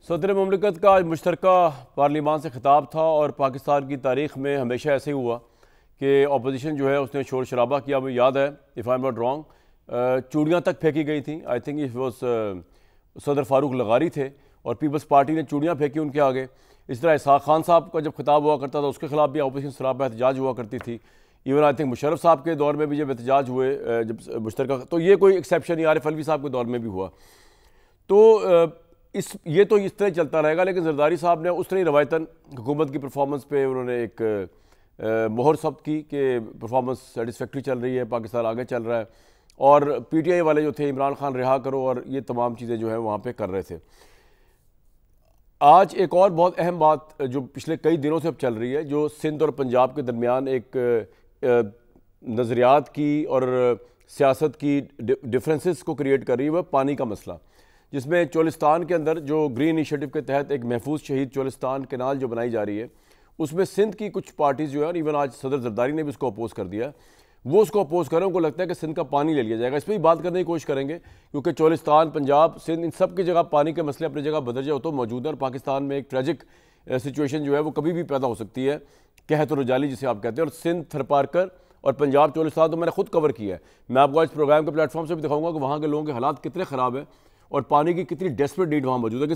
صدر مملکت کا آج مشترکہ پارلیمان سے خطاب تھا اور پاکستان کی تاریخ میں ہمیشہ ایسے ہی ہوا کہ اپوزیشن جو ہے اس نے شور شرابہ کیا. مجھے یاد ہے if I am not wrong چوڑیاں تک پھینکی گئی تھیں. آئی تھنک اٹ واز صدر فاروق لغاری تھے اور پیپلز پارٹی نے چوڑیاں پھینکی ان کے آگے. اس طرح اسحاق خان صاحب کا جب خطاب ہوا کرتا تھا اس کے خلاف بھی اپوزیشن سراپا احتجاج ہوا کرتی تھی. ایون آئی تھنک مشرف صاحب کے دور میں بھی جب احتجاج ہوئے جب مشترکہ, تو یہ کوئی ایکسیپشن نہیں. عارف الوی صاحب کے دور میں بھی ہوا. تو یہ تو اس طرح چلتا رہے گا. لیکن زرداری صاحب نے اس طرح روایتاً حکومت کی پرفارمنس پہ انہوں نے ایک مہر ثبت کی کہ پرفارمنس سیٹسفیکٹری چل رہی ہے, پاکستان آگے چل رہا ہے. اور پی ٹی آئی والے جو تھے عمران خان رہا کرو اور یہ تمام چیزیں جو ہیں وہاں پہ کر رہے تھے. آج ایک اور بہت اہم بات جو پچھلے کئی دنوں سے اب چل رہی ہے, جو سندھ اور پنجاب کے درمیان ایک نظریات کی اور سیاست کی ڈفرینسز کو کریٹ کر رہی ہے, وہ پانی کا مسئلہ, جس میں چولستان کے اندر جو گرین انیشیٹو کے تحت ایک محفوظ شہید چولستان کینال جو بنائی جا رہی ہے, اس میں سندھ کی کچھ پارٹیز جو ہے, اور ایون آج صدر زرداری نے بھی اس کو اپوز کر دیا, وہ اس کو اپوز کر رہے ہیں. ان کو لگتا ہے کہ سندھ کا پانی لے لیا جائے گا. اس پہ بھی بات کرنے کی کوشش کریں گے کیونکہ چولستان, پنجاب, سندھ, ان سب کی جگہ پانی کے مسئلے اپنی جگہ بدرجہ ہو تو موجود ہے, اور پاکستان میں ایک ٹریجک سچویشن جو ہے وہ کبھی بھی پیدا ہو سکتی ہے, قحط و رجالی جسے آپ کہتے ہیں. اور سندھ, تھرپارکر اور پنجاب چولستان تو میں نے خود کور کیا ہے. میں آپ کو اس پروگرام کے پلیٹ فارم سے بھی دکھاؤں گا کہ وہاں کے لوگوں کے حالات کتنے خراب ہیں اور پانی کی کتنی ڈیسپریٹ نیڈ وہاں موجود ہے. کہ